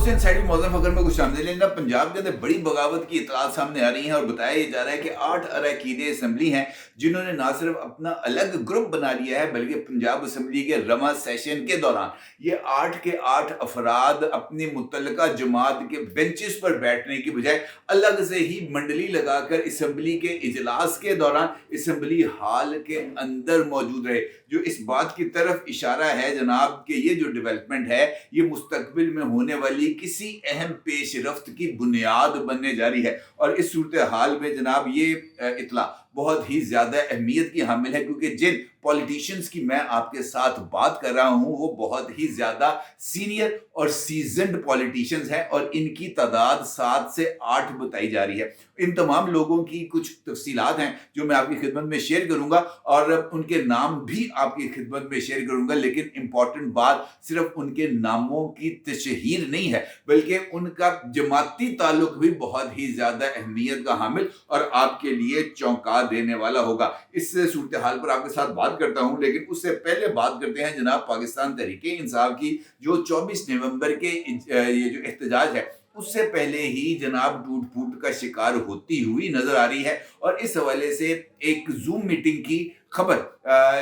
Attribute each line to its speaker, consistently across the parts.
Speaker 1: दोस्तों इनसाइड में मौजूद फकर में कुछ शामिल लेना पंजाब के अंदर बड़ी बगावत की इतलात सामने आ रही हैं और बताया जा रहा है कि 8 अरकान असम्बली हैं जिन्होंने ना सिर्फ अपना अलग ग्रुप बना लिया है बल्कि पंजाब असम्बली के रमा सेशन के दौरान ये 8 के 8 अफराद अपनी मुतल्लका जमात के बेंचेस पर बैठने की बजाय अलग से ही मंडली लगाकर असम्बली के इजलास के दौरान असम्बली हाल के अंदर मौजूद रहे, जो इस बात की तरफ इशारा है जनाब कि ये जो डेवलपमेंट है ये मुस्तकबिल में होने वाली किसी अहम पेशरफ्त की बुनियाद बनने जा रही है। और इस सूरत हाल में जनाब ये इतला बहुत ही ज़्यादा अहमियत की हामिल है क्योंकि जिन पॉलिटिशियंस की मैं आपके साथ बात कर रहा हूं वो बहुत ही ज़्यादा सीनियर और सीजनड पॉलिटिशियंस हैं और इनकी तादाद 7 से 8 बताई जा रही है। इन तमाम लोगों की कुछ तफसीलात हैं जो मैं आपकी खिदमत में शेयर करूंगा और उनके नाम भी आपकी खिदमत में शेयर करूंगा, लेकिन इंपॉर्टेंट बात सिर्फ उनके नामों की तशहीर नहीं है बल्कि उनका जमाती ताल्लुक भी बहुत ही ज़्यादा अहमियत का हामिल और आपके लिए चौंका देने वाला होगा। इस सूरत हाल पर आपके साथ बात करता हूं, लेकिन उससे पहले बात करते हैं जनाब पाकिस्तान तहरीके इंसाफ की जो 24 नवंबर के ये जो एहतजाज है उससे पहले ही जनाब टूट फूट का शिकार होती हुई नजर आ रही है। और इस हवाले से एक जूम मीटिंग की खबर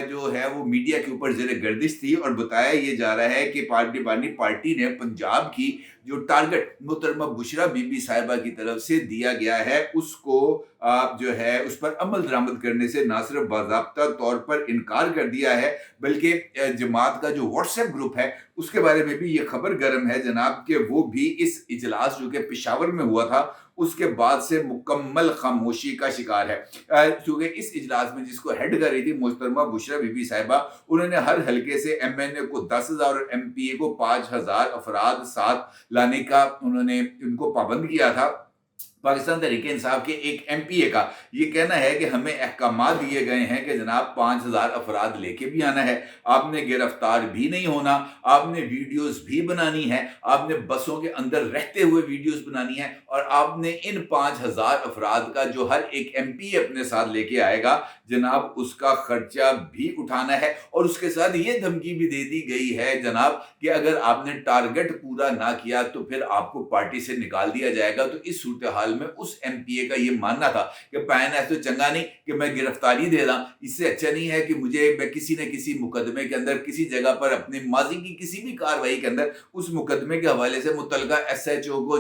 Speaker 1: जो है वो मीडिया के ऊपर ज़रा गर्दिश थी और बताया ये जा रहा है कि पार्टी ने पंजाब की जो टारगेट मोहतरमा बुशरा बीबी साहिबा की तरफ से दिया गया है उसको जो है उस पर अमल दरामद करने से ना सिर्फ बाज़ाब्ता तौर पर इनकार कर दिया है बल्कि जमात का जो व्हाट्सएप ग्रुप है उसके बारे में भी ये खबर गर्म है जनाब कि वो भी इस इजलास जो कि पेशावर में हुआ था उसके बाद से मुकम्मल खामोशी का शिकार है, क्योंकि इस इजलास में जिसको हेड कर रही थी मोहतरमा बुशरा बीबी साहिबा, उन्होंने हर हलके से एमएनए को 10,000 और एमपीए को 5,000 अफराद साथ लाने का उन्होंने उनको पाबंद किया था। पाकिस्तान तहरीके इंसाफ के एक एमपीए का ये कहना है कि हमें अहकामात दिए गए हैं कि जनाब 5,000 अफराद लेके भी आना है, आपने गिरफ्तार भी नहीं होना, आपने वीडियोस भी बनानी है, आपने बसों के अंदर रहते हुए वीडियोस बनानी है और आपने इन 5,000 अफराद का जो हर एक एमपीए अपने साथ लेके आएगा जनाब उसका खर्चा भी उठाना है। और उसके साथ ये धमकी भी दे दी गई है जनाब कि अगर आपने टारगेट पूरा ना किया तो फिर आपको पार्टी से निकाल दिया जाएगा। तो इस सूरत हाल में उस एमपीए का ये मानना था कि पैन ऐसे चंगा नहीं कि मैं गिरफ्तारी दे रहा, इससे अच्छा नहीं है कि मैं किसी न किसी मुकदमे के अंदर किसी जगह पर अपने माजी की किसी भी कार्रवाई के अंदर उस मुकदमे के हवाले से मुतलका एसएचओ को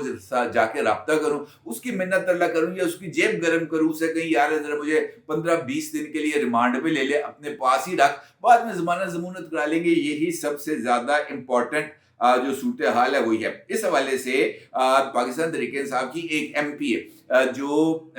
Speaker 1: जाके राब्ता करूं, उसकी मिन्नत तल्ला करूं या उसकी जेब गर्म करूं, उससे कहीं यार जरा मुझे 15-20 दिन के लिए रिमांड पे ले ले, अपने पास ही रख, बाद में जमानत जमूनत करा लेंगे। यही सबसे ज्यादा इंपॉर्टेंट जो सूरत हाल है वही है। इस हवाले से पाकिस्तान तहरीके इंसाफ की एक एमपीए जो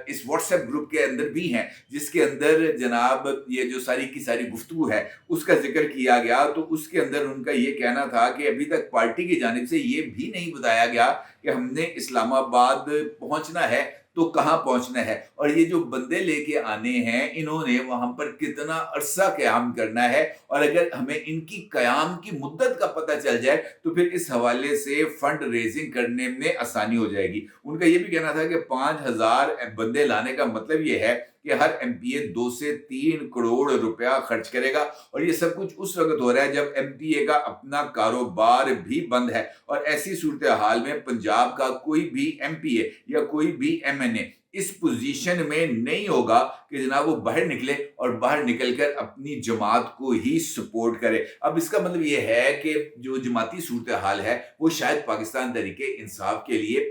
Speaker 1: इस व्हाट्सएप ग्रुप के अंदर भी हैं जिसके अंदर जनाब ये जो सारी की सारी गुफ्तगू है उसका जिक्र किया गया, तो उसके अंदर उनका ये कहना था कि अभी तक पार्टी की जानिब से ये भी नहीं बताया गया कि हमने इस्लामाबाद पहुंचना है तो कहाँ पहुंचना है और ये जो बंदे लेके आने हैं इन्होंने वहां पर कितना अरसा क़याम करना है और अगर हमें इनकी क़याम की मुद्दत का पता चल जाए तो फिर इस हवाले से फंड रेजिंग करने में आसानी हो जाएगी। उनका ये भी कहना था कि 5,000 बंदे लाने का मतलब ये है कि हर एमपीए 2 से 3 करोड़ रुपया खर्च करेगा और ये सब कुछ उस वक्त हो रहा है जब एमपीए का अपना कारोबार भी बंद है। और ऐसी सूरत हाल में पंजाब का कोई भी एमपीए या कोई भी एमएनए इस पोजीशन में नहीं होगा कि जनाब वो बाहर निकले और बाहर निकलकर अपनी जमात को ही सपोर्ट करे। अब इसका मतलब ये है कि जो जमाती सूरत हाल है वो शायद पाकिस्तान तहरीके इंसाफ के लिए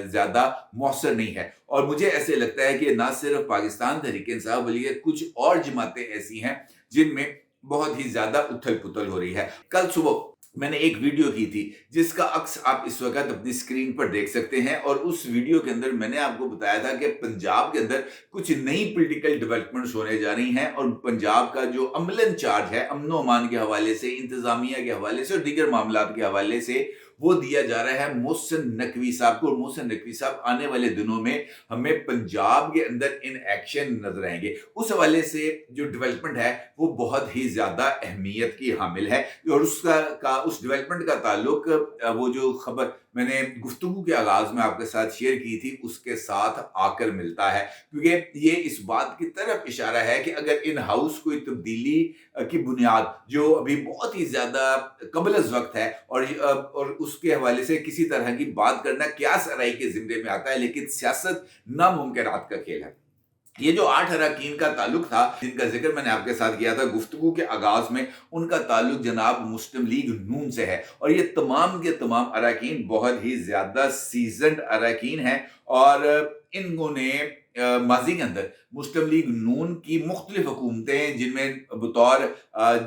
Speaker 1: ज़्यादा मौसर नहीं है और मुझे ऐसे लगता है कि ना सिर्फ पाकिस्तान तहरीके इंसाफ बल्कि कुछ और जमातें ऐसी हैं जिनमें बहुत ही ज़्यादा उथल पुथल हो रही है। कल सुबह मैंने एक वीडियो की थी जिसका अक्स आप इस वक्त अपनी स्क्रीन पर देख सकते हैं और उस वीडियो के अंदर मैंने आपको बताया था कि पंजाब के अंदर कुछ नई पॉलिटिकल डेवलपमेंट्स होने जा रही हैं और पंजाब का जो अमलन चार्ज है अमनो अमान के हवाले से, इंतजामिया के हवाले से और दीगर मामलात के हवाले से वो दिया जा रहा है मोहसिन नकवी साहब को। और मोहसिन नकवी साहब आने वाले दिनों में हमें पंजाब के अंदर इन एक्शन नजर आएंगे। उस हवाले से जो डेवलपमेंट है वो बहुत ही ज्यादा अहमियत की हामिल है और उस डेवलपमेंट का ताल्लुक वो जो खबर میں نے गुफ्तगू के आगाज़ में आपके साथ शेयर की थी, उसके साथ आकर मिलता है। क्योंकि ये इस बात की तरफ इशारा है कि अगर इन हाउस कोई तब्दीली की बुनियाद जो अभी बहुत ही ज़्यादा क़ब्ल-अज़-वक़्त है और उसके हवाले से किसी तरह की बात करना क़यास आराई के ज़िम्मे में आता है, लेकिन सियासत नामुमकिनात का खेल है। ये जो 8 अरकान का ताल्लुक था, जिनका ज़िक्र मैंने आपके साथ किया था गुफ्तगू के आगाज़ में, उनका ताल्लुक जनाब मुस्लिम लीग नून से है और ये तमाम के तमाम अरकान बहुत ही ज़्यादा सीज़न्ड अरकान हैं और इन्होंने माज़ी के अंदर मुस्लिम लीग नून की मुख्तलिफ हुकूमतें, जिनमें बतौर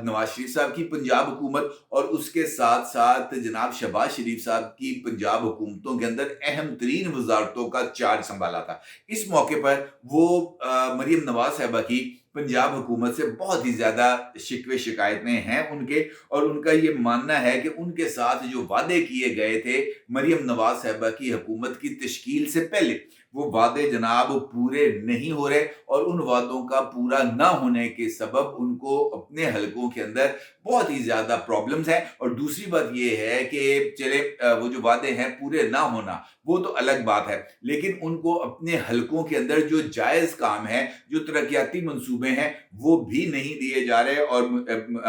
Speaker 1: नवाज़ शरीफ साहब की पंजाब हुकूमत और उसके साथ-साथ जनाब शहबाज शरीफ साहब की पंजाब हुकूमतों के अंदर अहम तरीन वज़ारतों का चार्ज सँभाला था। इस मौके पर वो मरीम नवाज़ साहिबा की पंजाब हुकूमत से बहुत ही ज़्यादा शिकवे शिकायतें हैं उनके और उनका ये मानना है कि उनके साथ जो वादे किए गए थे मरीम नवाज़ साहिबा की हुकूमत की तश्कील से पहले, वो वादे जनाब पूरे नहीं हो रहे और उन वादों का पूरा ना होने के सबब उनको अपने हलकों के अंदर बहुत ही ज़्यादा प्रॉब्लम्स हैं। और दूसरी बात ये है कि चले वो जो वादे हैं पूरे ना होना, वो तो अलग बात है, लेकिन उनको अपने हलकों के अंदर जो जायज़ काम है, जो तरक्याती मंसूबे हैं, वो भी नहीं दिए जा रहे और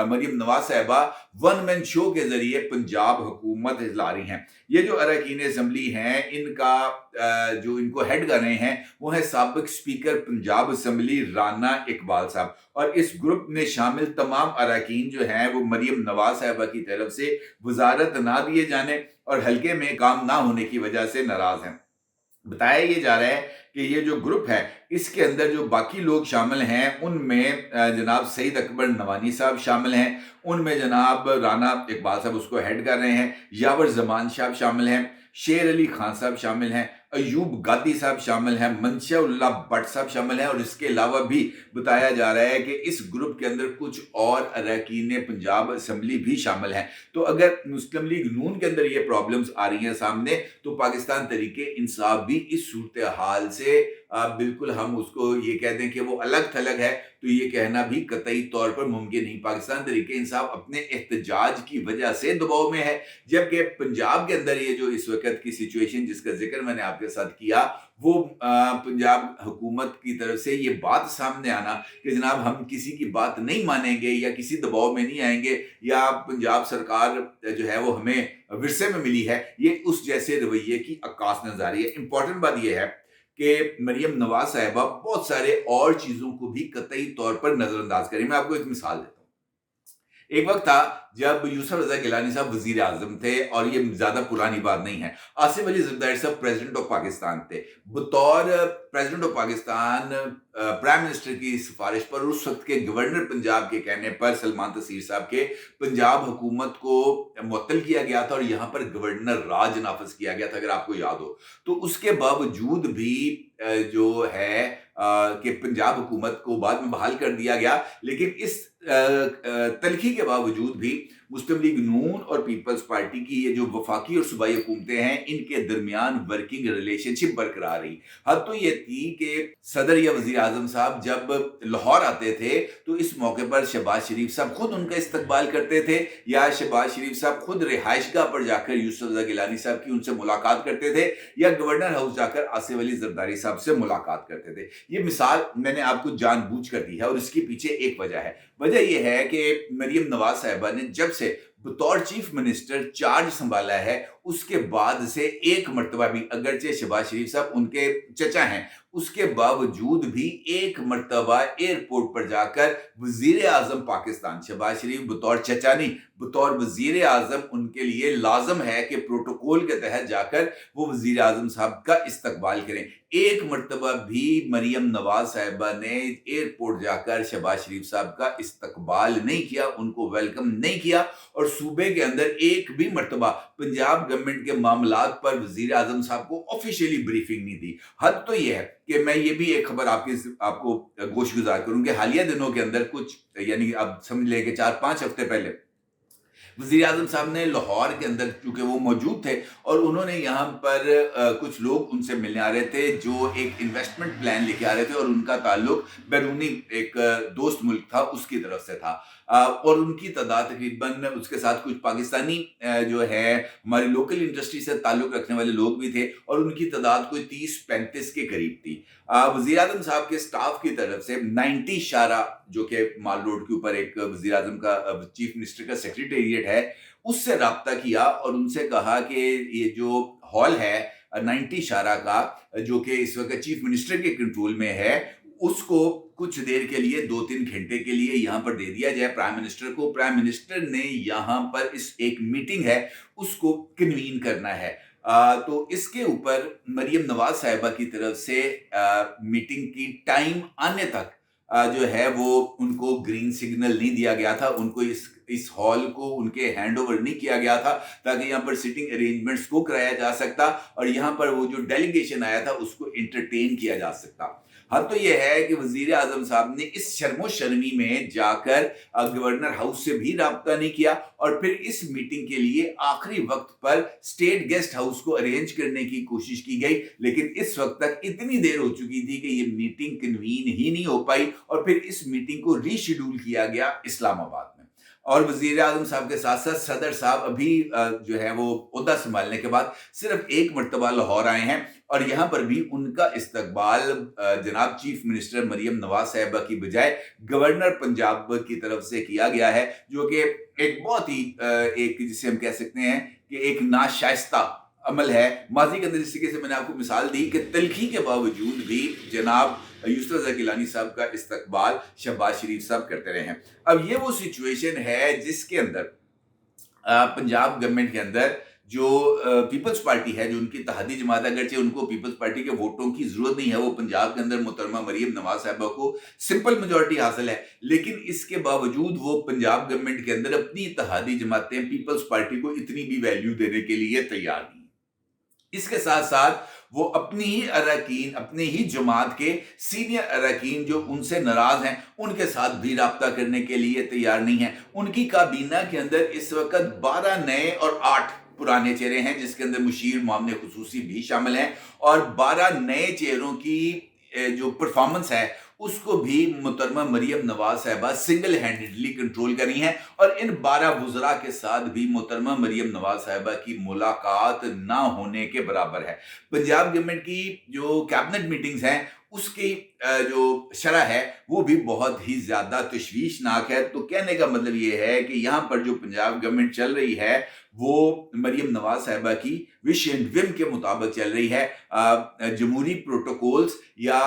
Speaker 1: मरीम नवाज़ साहिबा वन मैन शो के ज़रिए पंजाब हुकूमत हिला रही हैं। ये जो अरकान असम्बली हैं, इनका जो इनको हेड कर रहे हैं, वो है साबिक स्पीकर पंजाब असम्बली राना इकबाल साहब और इस ग्रुप में शामिल तमाम अरकान जो हैं, वो मरीम नवाज़ साहिबा की तरफ से वज़ारत ना दिए जाने और हल्के में काम ना होने की वजह से नाराज़ हैं। बताया ये जा रहा है कि ये जो ग्रुप है, इसके अंदर जो बाकी लोग शामिल हैं, उनमें जनाब सईद अकबर नवानी साहब शामिल हैं, उनमें जनाब राना इकबाल साहब उसको हेड कर रहे हैं, यावर ज़मान साहब शामिल हैं, शेर अली खान साहब शामिल हैं, अयूब गादी साहब शामिल हैं, मंशा-उल्लाह भट्ट साहब शामिल हैं और इसके अलावा भी बताया जा रहा है कि इस ग्रुप के अंदर कुछ और अरकान पंजाब असम्बली भी शामिल हैं। तो अगर मुस्लिम लीग नून के अंदर ये प्रॉब्लम्स आ रही हैं सामने, तो पाकिस्तान तहरीक-ए-इंसाफ भी इस सूरत-ए-हाल से बिल्कुल हम उसको ये कह दें कि वो अलग-थलग है, तो ये कहना भी कतई तौर पर मुमकिन नहीं। पाकिस्तान तहरीक-ए-इंसाफ अपने एहतजाज की वजह से दबाव में है, जबकि पंजाब के अंदर ये जो इस वक़्त की सिचुएशन जिसका ज़िक्र मैंने आपके साथ किया, वो पंजाब हुकूमत की तरफ से ये बात सामने आना कि जनाब हम किसी की बात नहीं मानेंगे या किसी दबाव में नहीं आएँगे या पंजाब सरकार जो है वो हमें विरसे में मिली है, ये उस जैसे रवैये की अक्कास नज़र आ रही है। इम्पोर्टेंट बात ये है कि मरीम नवाज़ साहिबा बहुत सारे और चीज़ों को भी कतई तौर पर नज़रअंदाज करें। मैं आपको एक मिसाल देता हूँ। एक वक़्त था जब यूसुफ रज़ा गिलानी साहब वज़ीर-ए-आज़म थे और ये ज़्यादा पुरानी बात नहीं है। आसिफ अली ज़रदारी साहब प्रेज़िडेंट ऑफ पाकिस्तान थे। बतौर president of Pakistan prime minister की सिफ़ारिश पर उस वक़्त के गवर्नर पंजाब के कहने पर सलमान तसीर साहब के पंजाब हुकूमत को मुअत्तल किया गया था और यहाँ पर गवर्नर राज नाफ़िज़ किया गया था, अगर आपको याद हो। तो उसके बावजूद भी जो है कि पंजाब हुकूमत को बाद में बहाल कर दिया गया, लेकिन इस तल्ख़ी के बावजूद भी मुस्लिम लीग नून और पीपल्स पार्टी की ये जो वफाकी और सूबाई हुकूमतें हैं, इनके दरमियान वर्किंग रिलेशनशिप बरकरार रही। हद तो ये थी कि सदर या वज़ीर-ए-आज़म साहब जब लाहौर आते थे, तो इस मौके पर शहबाज शरीफ साहब खुद उनका इस्तकबाल करते थे या शहबाज शरीफ साहब खुद रिहाइशगाह पर जाकर यूसुफ रज़ा गिलानी साहब की उनसे मुलाकात करते थे या गवर्नर हाउस जाकर आसिफ अली ज़रदारी साहब से मुलाकात करते थे। ये मिसाल मैंने आपको जानबूझ कर दी है और इसके पीछे एक वजह है। वजह ये है कि मरीम नवाज़ साहिबा ने जब से बतौर चीफ मिनिस्टर चार्ज संभाला है, उसके बाद से एक मर्तबा भी, अगरचे शहबाज शरीफ साहब उनके चचा हैं, उसके बावजूद भी एक मर्तबा एयरपोर्ट पर जाकर वज़ीर-ए-आज़म पाकिस्तान, शहबाज शरीफ बतौर चचा नहीं, बतौर वज़ीर-ए-आज़म उनके लिए लाज़िम है कि प्रोटोकॉल के तहत जाकर वो वज़ीर-ए-आज़म साहब का इस्तकबाल करें। एक मर्तबा भी मरीम नवाज़ साहिबा ने एयरपोर्ट जाकर शहबाज शरीफ साहब का इस्तकबाल नहीं किया, उनको वेलकम नहीं किया और सूबे के अंदर एक भी मर्तबा पंजाब गवर्नमेंट के मामलात पर वज़ीर-ए-आज़म साहब को ऑफिशियली ब्रीफिंग नहीं दी। हद तो ये है कि मैं ये भी एक खबर आपको गोशगुजार करूँ कि हालिया दिनों के अंदर कुछ, यानी आप समझ लें कि 4-5 हफ्ते पहले वज़ीर-ए-आज़म साहब ने लाहौर के अंदर, चूँकि वो मौजूद थे और उन्होंने यहाँ पर कुछ लोग उनसे मिलने आ रहे थे जो एक इन्वेस्टमेंट प्लान लेके आ रहे थे और उनका ताल्लुक बैरूनी एक दोस्त मुल्क था, उसकी तरफ से था। और उनकी तादाद तकरीबन, उसके साथ कुछ पाकिस्तानी जो है हमारी लोकल इंडस्ट्री से ताल्लुक़ रखने वाले लोग भी थे और उनकी तादाद कोई 30-35 के करीब थी। वज़ीर-ए-आज़म साहब के स्टाफ की तरफ से 90 शारा, जो कि माल रोड के ऊपर एक वज़ीर-ए-आज़म का चीफ मिनिस्टर का सेक्रेटेरिएट है, उससे राब्ता किया और उनसे कहा कि ये जो हॉल है 90 शारा का, जो कि इस वक़्त चीफ मिनिस्टर के कंट्रोल में है, उसको कुछ देर के लिए 2-3 घंटे के लिए यहाँ पर दे दिया जाए प्राइम मिनिस्टर को। प्राइम मिनिस्टर ने यहाँ पर इस एक मीटिंग है उसको कन्वीन करना है। तो इसके ऊपर मरियम नवाज साहिबा की तरफ से मीटिंग की टाइम आने तक जो है वो उनको ग्रीन सिग्नल नहीं दिया गया था, उनको इस हॉल को उनके हैंड ओवर नहीं किया गया था ताकि यहाँ पर सिटिंग अरेंजमेंट्स को कराया जा सकता और यहाँ पर वो जो डेलीगेशन आया था उसको एंटरटेन किया जा सकता। हाँ, तो ये है कि वजीर आजम साहब ने इस शर्मो शर्मी में जाकर गवर्नर हाउस से भी राब्ता नहीं किया और फिर इस मीटिंग के लिए आखिरी वक्त पर स्टेट गेस्ट हाउस को अरेंज करने की कोशिश की गई, लेकिन इस वक्त तक इतनी देर हो चुकी थी कि ये मीटिंग कन्वीन ही नहीं हो पाई और फिर इस मीटिंग को रीशेड्यूल किया गया इस्लामाबाद में। और वजीर आजम साहब के साथ साथ सदर साहब अभी जो है वो ओहदा संभालने के बाद सिर्फ एक मरतबा लाहौर आए हैं और यहाँ पर भी उनका इस्तकबाल जनाब चीफ मिनिस्टर मरियम नवाज साहिबा की बजाय गवर्नर पंजाब की तरफ से किया गया है, जो कि एक बहुत ही एक जिसे हम कह सकते हैं कि एक नाशाइस्ता अमल है। माजी के अंदर जिस तरीके से मैंने आपको मिसाल दी कि तलखी के बावजूद भी जनाब यूसुफ रज़ा गिलानी साहब का इस्तकबाल शहबाज शरीफ साहब करते रहे हैं। अब ये वो सिचुएशन है जिसके अंदर पंजाब गवर्नमेंट के अंदर जो पीपल्स पार्टी है, जो उनकी इत्तेहादी जमात, अगरचे उनको पीपल्स पार्टी के वोटों की जरूरत नहीं है, वो पंजाब के अंदर मोहतरमा मरियम नवाज साहिबा को सिंपल मेजोरिटी हासिल है, लेकिन इसके बावजूद वो पंजाब गवर्नमेंट के अंदर अपनी इत्तेहादी जमातें पीपल्स पार्टी को इतनी भी वैल्यू देने के लिए तैयार नहीं। इसके साथ साथ वो अपनी ही अरकान, अपने ही जमात के सीनियर अरकान जो उनसे नाराज हैं, उनके साथ भी राब्ता करने के लिए तैयार नहीं है। उनकी काबीना के अंदर इस वक्त 12 नए और 8 पुराने चेहरे हैं, जिसके अंदर मुशीर मामले खुसूसी भी शामिल हैं और 12 नए चेहरों की जो परफॉर्मेंस है उसको भी मोहतरमा मरियम नवाज साहिबा सिंगल हैंडेडली कंट्रोल कर रही हैं और इन 12 वुज़रा के साथ भी मोहतरमा मरियम नवाज साहिबा की मुलाकात ना होने के बराबर है। पंजाब गवर्नमेंट की जो कैबिनेट मीटिंग्स हैं उसकी जो शरह है वो भी बहुत ही ज्यादा तशवीशनाक है। तो कहने का मतलब ये है कि यहाँ पर जो पंजाब गवर्नमेंट चल रही है वो मरियम नवाज साहिबा की विश एंड विम के मुताबिक चल रही है। जमहूरी प्रोटोकॉल्स या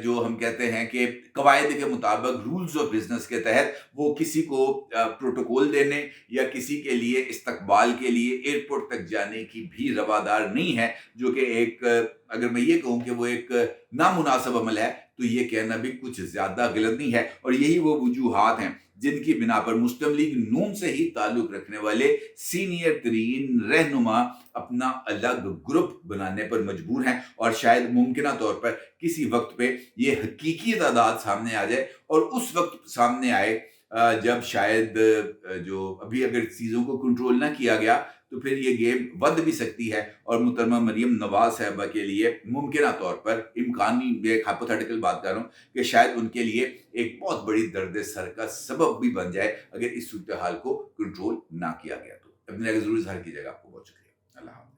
Speaker 1: जो हम कहते हैं कि कवायद के मुताबिक रूल्स ऑफ बिजनेस के तहत वो किसी को प्रोटोकॉल देने या किसी के लिए इस्तकबाल के लिए एयरपोर्ट तक जाने की भी रवादार नहीं है, जो कि एक अगर मैं ये कहूँ कि वो एक नामुनासिब अमल है तो ये कहना भी कुछ ज्यादा गलत नहीं है। और यही वो वजूहात हैं जिनकी बिना पर मुस्लिम लीग नून से ही ताल्लुक रखने वाले सीनियर तरीन रहनुमा अपना अलग ग्रुप बनाने पर मजबूर हैं और शायद मुमकिन तौर पर किसी वक्त पे ये हकीकी तादाद सामने आ जाए और उस वक्त सामने आए जब शायद जो अभी अगर चीज़ों को कंट्रोल ना किया गया तो फिर ये गेम बंद भी सकती है और मोहतरमा मरियम नवाज साहिबा के लिए मुमकिन तौर पर इम्कानी, एक हाइपोथेटिकल बात कर रहा हूँ कि शायद उनके लिए एक बहुत बड़ी दर्द सर का सबब भी बन जाए अगर इस सूरत हाल को कंट्रोल ना किया गया तो। अपने जरूर इज़हार कीजिएगा। आपको बहुत शुक्रिया। अल्लाह।